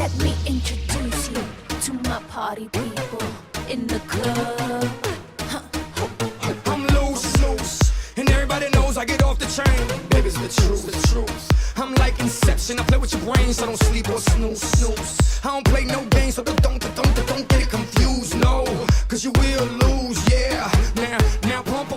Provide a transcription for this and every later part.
Let me introduce you to my party people in the club. I'm loose, and everybody knows I get off the train. Baby, it's the truth. I'm like Inception, I play with your brain, so don't sleep or snooze. I don't play no games, so don't get it confused, no. Cause you will lose, yeah. Now pump.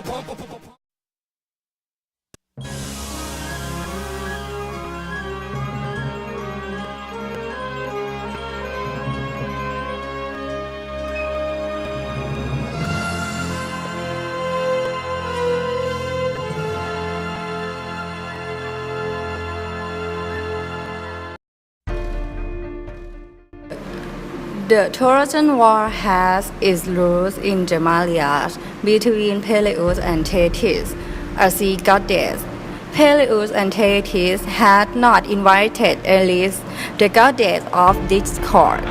The Trojan War has its roots in the marriage between Peleus and Thetis, a sea goddess. Peleus and Thetis had not invited Eris, the goddess of discord,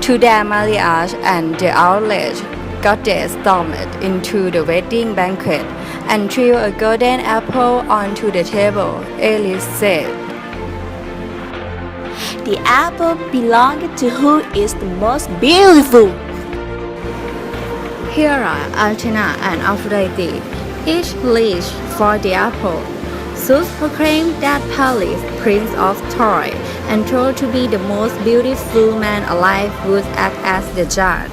to their marriage, and the outraged goddess stormed into the wedding banquet and threw a golden apple onto the table. Eris said, "The apple belonged to who is the most beautiful." Hera, Athena, and Aphrodite each reached for the apple. Zeus proclaimed that Paris, prince of Troy, and thought to be the most beautiful man alive, would act as the judge.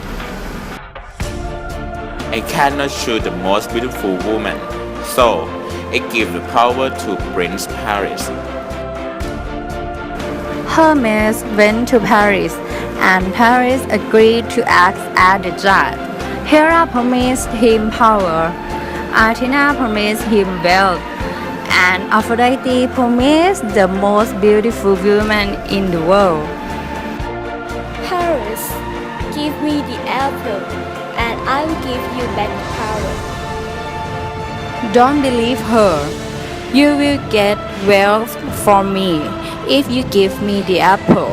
I cannot choose the most beautiful woman, so I give the power to Prince Paris. Hermes went to Paris, and Paris agreed to act as the judge. Hera promised him power, Athena promised him wealth, and Aphrodite promised the most beautiful woman in the world. Paris, give me the apple, and I will give you back the power. Don't believe her. You will get wealth from me if you give me the apple.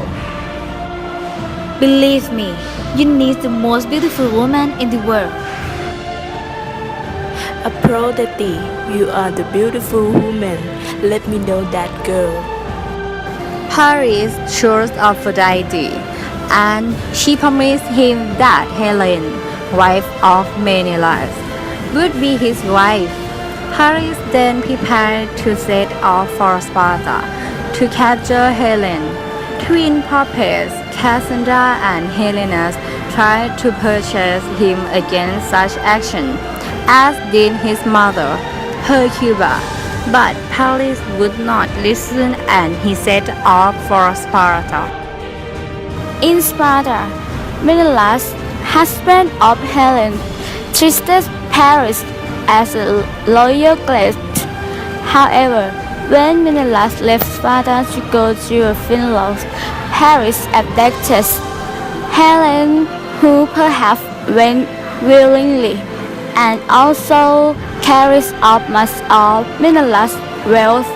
Believe me, you need the most beautiful woman in the world. Aphrodite, you are the beautiful woman. Let me know that girl. Paris chose Aphrodite, and she promised him that Helen, wife of Menelaus, would be his wife. Paris then prepared to set off for Sparta to capture Helen. Twin puppets Cassandra and Helenus tried to purchase him against such action, as did his mother, Hecuba. But Paris would not listen, and he set off for Sparta. In Sparta, Menelaus, husband of Helen, treated Paris as a loyal guest. However, when Menelaus left Sparta to go to Finland, Paris abducted Helen, who perhaps went willingly, and also carries up much of Menelaus' wealth.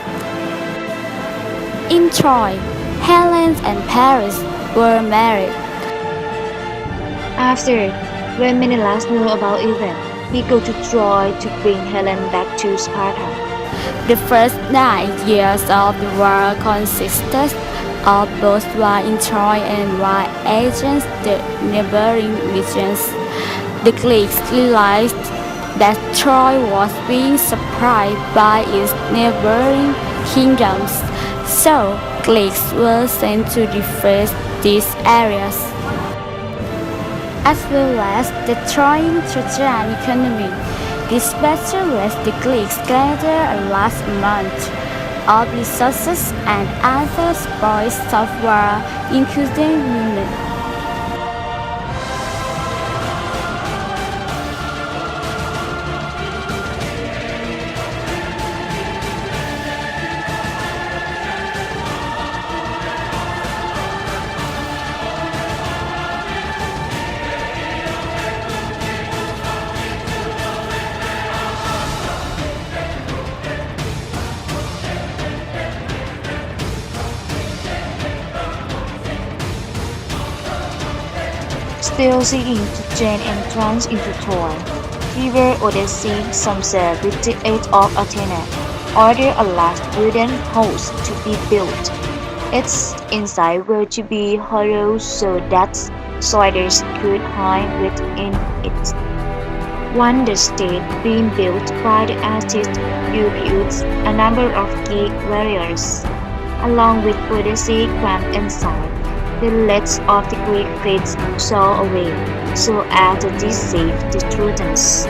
In Troy, Helen and Paris were married. After, when Menelaus knew about it, he go to Troy to bring Helen back to Sparta. The first 9 years of the war consisted of both war in Troy and war against the neighboring regions. The Greeks realized that Troy was being supplied by its neighboring kingdoms, so Greeks were sent to defend these areas. As well as the Trojan economy, this battle left the Greeks gather a large amount of resources and other spoils of war, including women. Still seeking to gain entrance into Troy, River Odyssey, Soomsawat with the aid of Athena, ordered a large wooden house to be built. Its inside were to be hollow so that soldiers could hide within it. One the state being built by the artist Upiuts a number of geek warriors, along with Odyssey cramped inside. The legs of the Greek fleets saw away, so as to deceive the Trojans.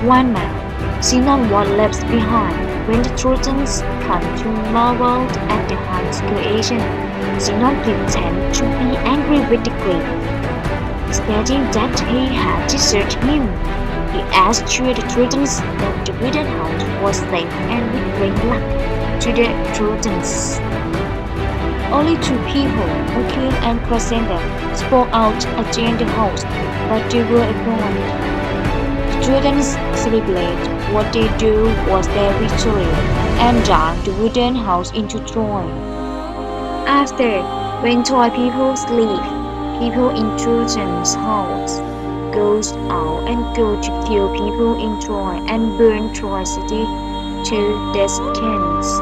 One man, Sinon was left behind when the Trojans come to marvel at the Huns' creation. Sinon pretended to be angry with the Greek, stating that he had deserted him. He asked sure the Trojans that the wooden house was safe and would bring luck to the Trojans. Only two people, Achilles and Cressida, spoke out against the house, but they were ignored. The Trojans celebrated what they do was their victory and dug the wooden house into Troy. After, when Troy people sleep, people in Trojan's house goes out and go to kill people in Troy and burn Troy city to their skins.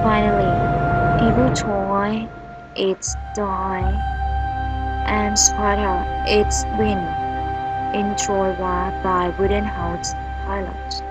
Finally, people Troy, its die, and Sparta, its win, in Troy war by wooden house pilots.